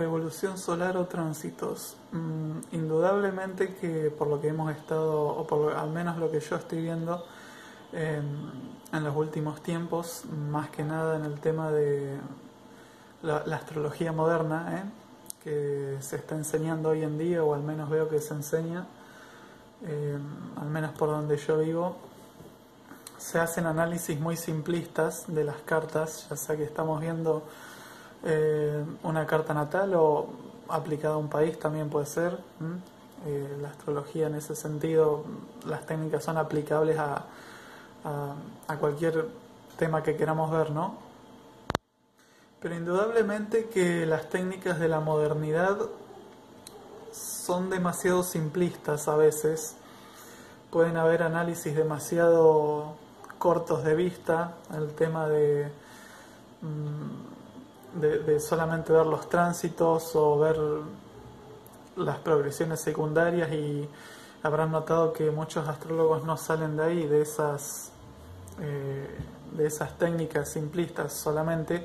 Revolución solar o tránsitos. Indudablemente que por lo que hemos estado, o por al menos lo que yo estoy viendo en los últimos tiempos, más que nada en el tema de la astrología moderna, que se está enseñando hoy en día, o al menos veo que se enseña, al menos por donde yo vivo, se hacen análisis muy simplistas de las cartas, ya sea que estamos viendo una carta natal o aplicada a un país también puede ser. La astrología en ese sentido, las técnicas son aplicables a cualquier tema que queramos ver, ¿no? Pero indudablemente que las técnicas de la modernidad son demasiado simplistas a veces. Pueden haber análisis demasiado cortos de vista, el tema de solamente ver los tránsitos o ver las progresiones secundarias, y habrán notado que muchos astrólogos no salen de ahí, de esas técnicas simplistas solamente,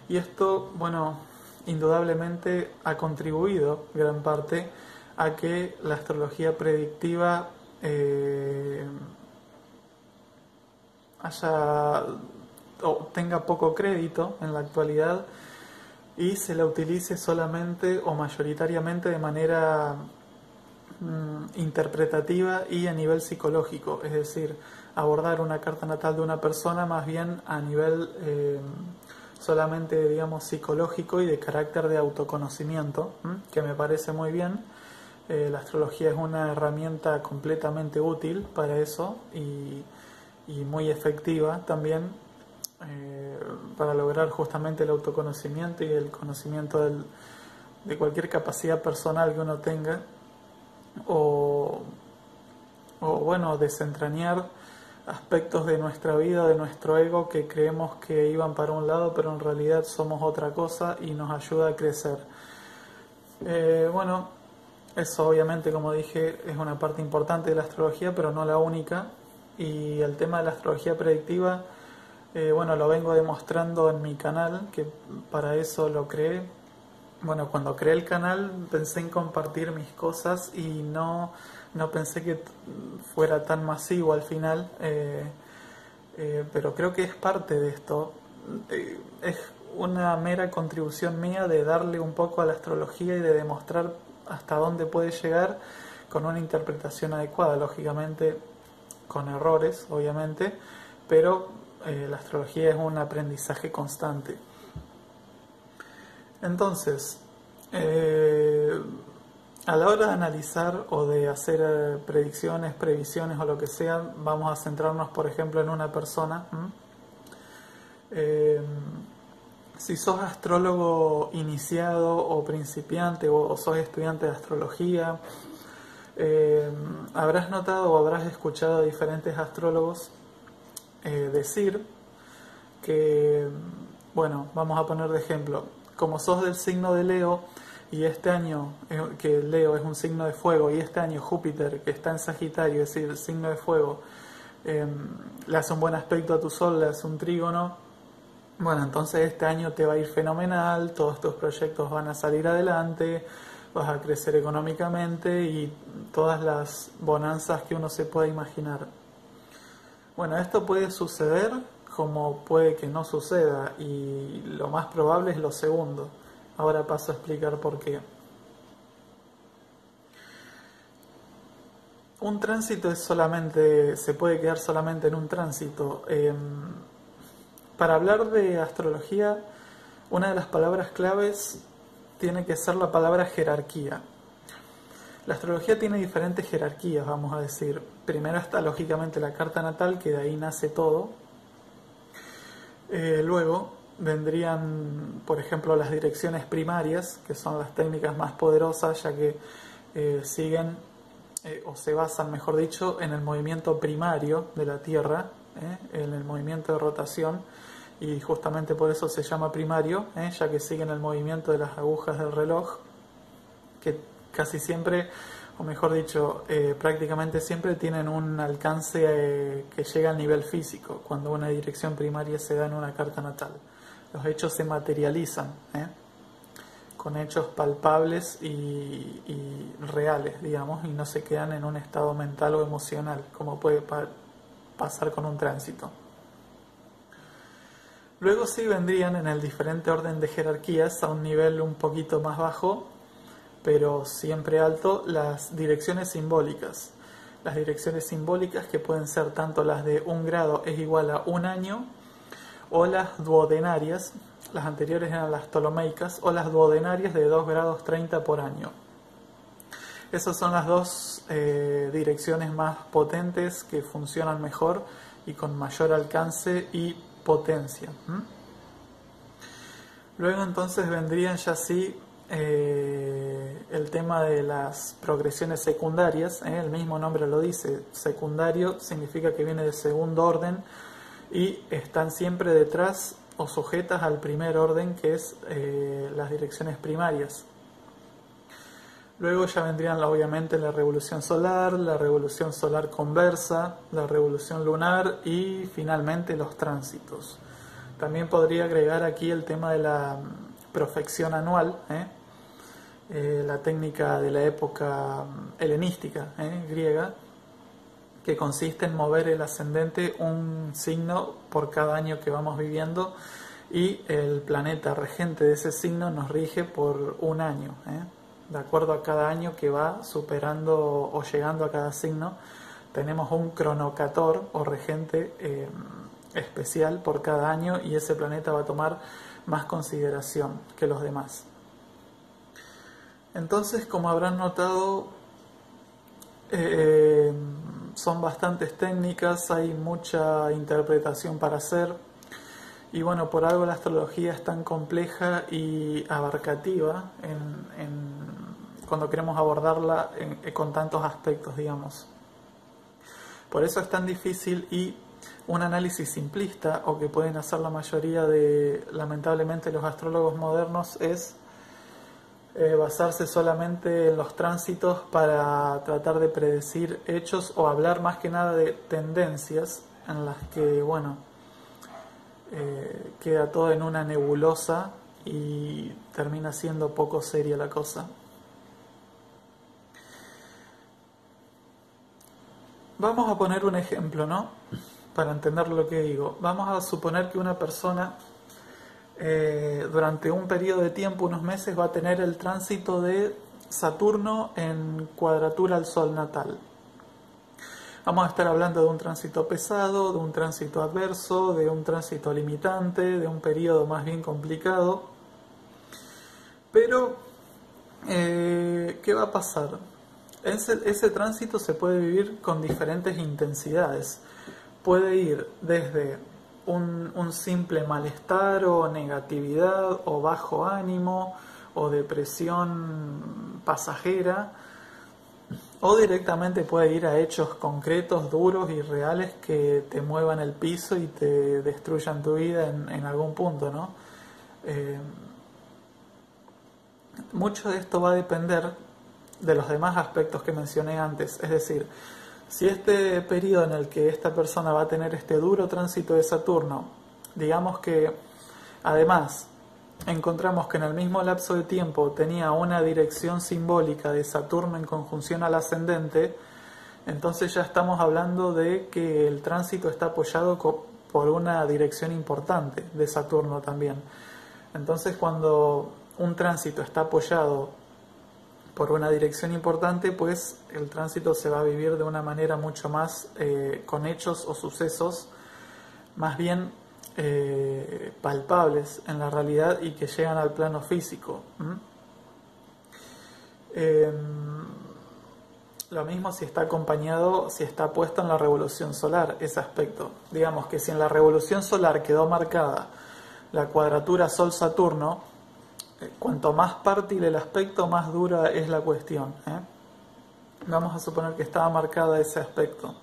y esto, bueno, indudablemente ha contribuido gran parte a que la astrología predictiva tenga poco crédito en la actualidad y se la utilice solamente o mayoritariamente de manera interpretativa y a nivel psicológico, es decir, abordar una carta natal de una persona más bien a nivel solamente, digamos, psicológico y de carácter de autoconocimiento, que me parece muy bien. La astrología es una herramienta completamente útil para eso y muy efectiva también, para lograr justamente el autoconocimiento y el conocimiento de cualquier capacidad personal que uno tenga, o bueno, desentrañar aspectos de nuestra vida, de nuestro ego, que creemos que iban para un lado pero en realidad somos otra cosa, y nos ayuda a crecer. Bueno, eso obviamente, como dije, es una parte importante de la astrología, pero no la única. Y el tema de la astrología predictiva, bueno, lo vengo demostrando en mi canal, que para eso lo creé. Bueno, cuando creé el canal pensé en compartir mis cosas y no pensé que fuera tan masivo al final, pero creo que es parte de esto. Es una mera contribución mía de darle un poco a la astrología y de demostrar hasta dónde puede llegar con una interpretación adecuada, lógicamente con errores, obviamente, pero la astrología es un aprendizaje constante. Entonces, a la hora de analizar o de hacer predicciones, previsiones o lo que sea, vamos a centrarnos, por ejemplo, en una persona. Si sos astrólogo iniciado o principiante, o sos estudiante de astrología, habrás notado o habrás escuchado a diferentes astrólogos decir que, bueno, vamos a poner de ejemplo, como sos del signo de Leo, y este año, que Leo es un signo de fuego, y este año Júpiter, que está en Sagitario, es decir, el signo de fuego, le hace un buen aspecto a tu Sol, le hace un trígono, bueno, entonces este año te va a ir fenomenal, todos tus proyectos van a salir adelante, vas a crecer económicamente y todas las bonanzas que uno se pueda imaginar. Bueno, esto puede suceder como puede que no suceda, y lo más probable es lo segundo. Ahora paso a explicar por qué. Un tránsito se puede quedar solamente en un tránsito. Para hablar de astrología, una de las palabras claves tiene que ser la palabra jerarquía. La astrología tiene diferentes jerarquías, vamos a decir. Primero está lógicamente la carta natal, que de ahí nace todo. Luego vendrían, por ejemplo, las direcciones primarias, que son las técnicas más poderosas, ya que siguen, o se basan, mejor dicho, en el movimiento primario de la Tierra, en el movimiento de rotación, y justamente por eso se llama primario, ya que siguen el movimiento de las agujas del reloj, que casi siempre, o mejor dicho, prácticamente siempre tienen un alcance que llega al nivel físico, cuando una dirección primaria se da en una carta natal. Los hechos se materializan con hechos palpables y reales, digamos, y no se quedan en un estado mental o emocional, como puede pasar con un tránsito. Luego sí vendrían en el diferente orden de jerarquías, a un nivel un poquito más bajo, pero siempre alto, las direcciones simbólicas. Las direcciones simbólicas, que pueden ser tanto las de 1 grado es igual a 1 año, o las duodenarias, las anteriores eran las ptolomeicas, o las duodenarias de 2 grados 30 por año. Esas son las dos direcciones más potentes, que funcionan mejor y con mayor alcance y potencia. Luego entonces vendrían ya sí el tema de las progresiones secundarias. El mismo nombre lo dice, secundario significa que viene de segundo orden y están siempre detrás o sujetas al primer orden, que es las direcciones primarias. Luego ya vendrían obviamente la revolución solar conversa, la revolución lunar y finalmente los tránsitos. También podría agregar aquí el tema de la profección anual, la técnica de la época helenística, griega, que consiste en mover el ascendente un signo por cada año que vamos viviendo, y el planeta regente de ese signo nos rige por un año, de acuerdo a cada año que va superando o llegando a cada signo. Tenemos un cronocator o regente especial por cada año, y ese planeta va a tomar más consideración que los demás. Entonces, como habrán notado, son bastantes técnicas, hay mucha interpretación para hacer, y bueno, por algo la astrología es tan compleja y abarcativa cuando queremos abordarla con tantos aspectos, digamos. Por eso es tan difícil, y un análisis simplista, o que pueden hacer la mayoría de, lamentablemente, los astrólogos modernos, es basarse solamente en los tránsitos para tratar de predecir hechos, o hablar más que nada de tendencias en las que, bueno, queda todo en una nebulosa y termina siendo poco seria la cosa. Vamos a poner un ejemplo, ¿no? Para entender lo que digo. Vamos a suponer que una persona durante un periodo de tiempo, unos meses, va a tener el tránsito de Saturno en cuadratura al Sol natal. Vamos a estar hablando de un tránsito pesado, de un tránsito adverso, de un tránsito limitante, de un periodo más bien complicado. Pero, ¿qué va a pasar? Ese tránsito se puede vivir con diferentes intensidades. Puede ir desde un simple malestar o negatividad o bajo ánimo o depresión pasajera, o directamente puede ir a hechos concretos, duros y reales, que te muevan el piso y te destruyan tu vida en algún punto, ¿no? Mucho de esto va a depender de los demás aspectos que mencioné antes. Es decir, si este periodo en el que esta persona va a tener este duro tránsito de Saturno, digamos que además encontramos que en el mismo lapso de tiempo tenía una dirección simbólica de Saturno en conjunción al ascendente, entonces ya estamos hablando de que el tránsito está apoyado por una dirección importante de Saturno también. Entonces, cuando un tránsito está apoyado por una dirección importante, pues el tránsito se va a vivir de una manera mucho más con hechos o sucesos más bien palpables en la realidad y que llegan al plano físico. Lo mismo si está acompañado, si está puesto en la revolución solar, ese aspecto. Digamos que si en la revolución solar quedó marcada la cuadratura Sol-Saturno, cuanto más partil el aspecto, más dura es la cuestión. Vamos a suponer que estaba marcada ese aspecto.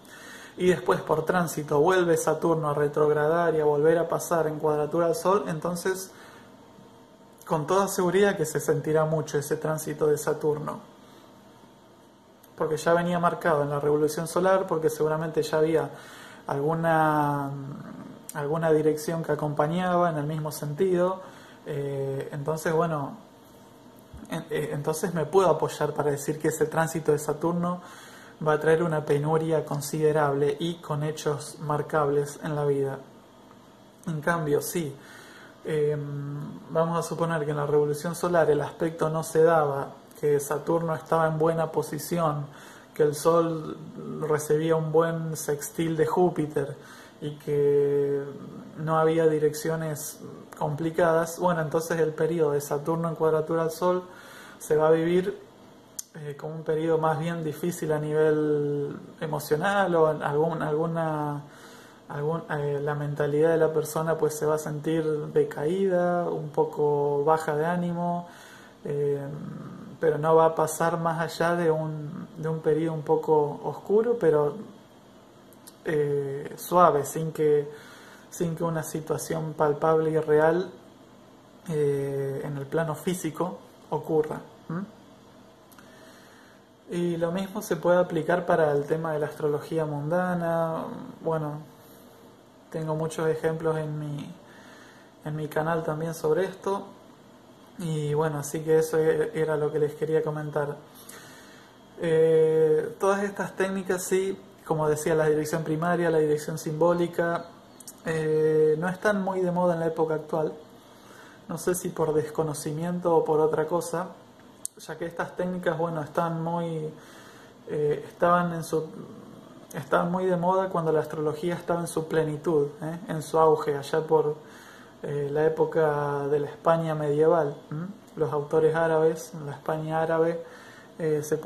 Y después por tránsito vuelve Saturno a retrogradar y a volver a pasar en cuadratura al Sol, entonces con toda seguridad que se sentirá mucho ese tránsito de Saturno. Porque ya venía marcado en la revolución solar, porque seguramente ya había alguna dirección que acompañaba en el mismo sentido. Entonces, bueno, Entonces me puedo apoyar para decir que ese tránsito de Saturno va a traer una penuria considerable y con hechos marcables en la vida. En cambio, sí, vamos a suponer que en la revolución solar el aspecto no se daba, que Saturno estaba en buena posición, que el Sol recibía un buen sextil de Júpiter y que no había direcciones complicadas, bueno, entonces el periodo de Saturno en cuadratura al Sol se va a vivir como un periodo más bien difícil a nivel emocional o la mentalidad de la persona pues se va a sentir decaída, un poco baja de ánimo, pero no va a pasar más allá de un periodo un poco oscuro, pero suave, sin que una situación palpable y real en el plano físico ocurra. Y lo mismo se puede aplicar para el tema de la astrología mundana. Bueno, tengo muchos ejemplos en mi canal también sobre esto. Y bueno, así que eso era lo que les quería comentar. Todas estas técnicas, sí, como decía, la dirección primaria, la dirección simbólica, no están muy de moda en la época actual. No sé si por desconocimiento o por otra cosa, ya que estas técnicas, bueno, estaban muy de moda cuando la astrología estaba en su plenitud, en su auge, allá por la época de la España medieval. Los autores árabes, en la España árabe, se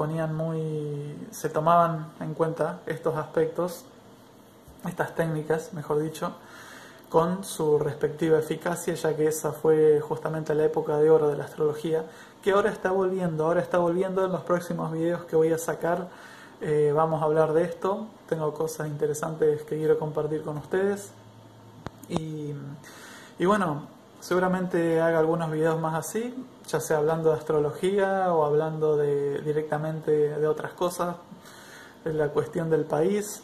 tomaban en cuenta estos aspectos, estas técnicas, mejor dicho, con su respectiva eficacia, ya que esa fue justamente la época de oro de la astrología, que ahora está volviendo en los próximos videos que voy a sacar. Vamos a hablar de esto, tengo cosas interesantes que quiero compartir con ustedes y bueno, seguramente haga algunos videos más así, ya sea hablando de astrología o hablando directamente de otras cosas, de la cuestión del país,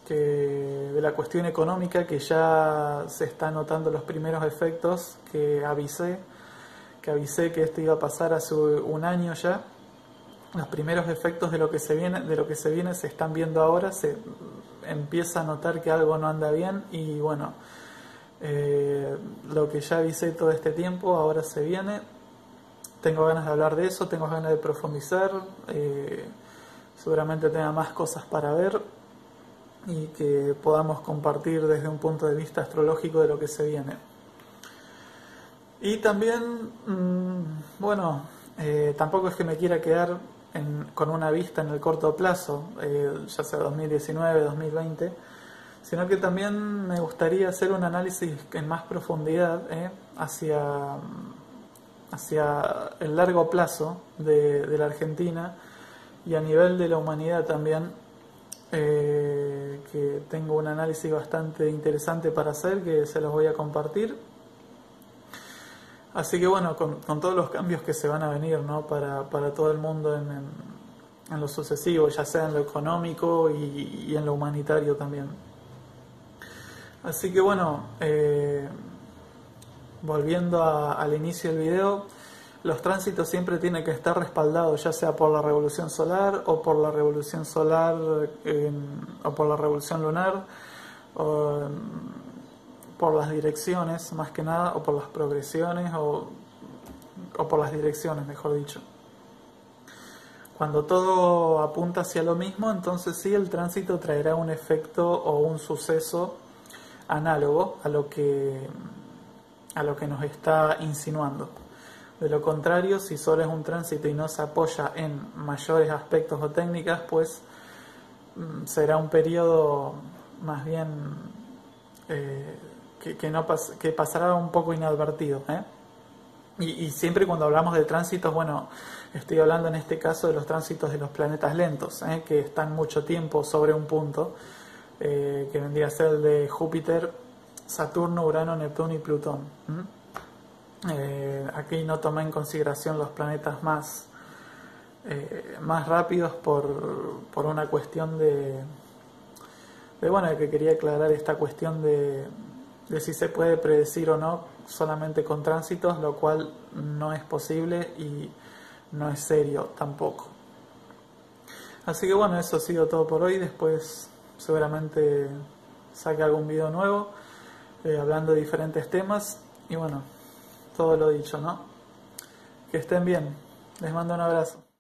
de la cuestión económica, que ya se están notando los primeros efectos que avisé que esto iba a pasar hace un año ya. Los primeros efectos de lo que se viene se están viendo ahora, se empieza a notar que algo no anda bien y bueno, lo que ya avisé todo este tiempo ahora se viene. Tengo ganas de hablar de eso, tengo ganas de profundizar, seguramente tenga más cosas para ver y que podamos compartir desde un punto de vista astrológico de lo que se viene. Y también, bueno, tampoco es que me quiera quedar con una vista en el corto plazo, ya sea 2019, 2020, sino que también me gustaría hacer un análisis en más profundidad hacia el largo plazo de la Argentina y a nivel de la humanidad también, que tengo un análisis bastante interesante para hacer, que se los voy a compartir. Así que bueno, con todos los cambios que se van a venir, ¿no? para todo el mundo en lo sucesivo, ya sea en lo económico y en lo humanitario también. Así que bueno, volviendo al inicio del video, los tránsitos siempre tienen que estar respaldados, ya sea por la revolución solar o por la revolución solar o por la revolución lunar, o por las direcciones más que nada, o por las progresiones o por las direcciones, mejor dicho. Cuando todo apunta hacia lo mismo, entonces sí, el tránsito traerá un efecto o un suceso análogo a lo que nos está insinuando. De lo contrario, si solo es un tránsito y no se apoya en mayores aspectos o técnicas, pues será un periodo más bien que pasará un poco inadvertido. Y siempre cuando hablamos de tránsitos, bueno, estoy hablando en este caso de los tránsitos de los planetas lentos, que están mucho tiempo sobre un punto, que vendría a ser el de Júpiter, Saturno, Urano, Neptuno y Plutón. Aquí no tomé en consideración los planetas más rápidos por una cuestión bueno, que quería aclarar esta cuestión de si se puede predecir o no solamente con tránsitos, lo cual no es posible y no es serio tampoco. Así que bueno, eso ha sido todo por hoy. Después seguramente saque algún video nuevo hablando de diferentes temas. Y bueno, todo lo dicho, ¿no? Que estén bien. Les mando un abrazo.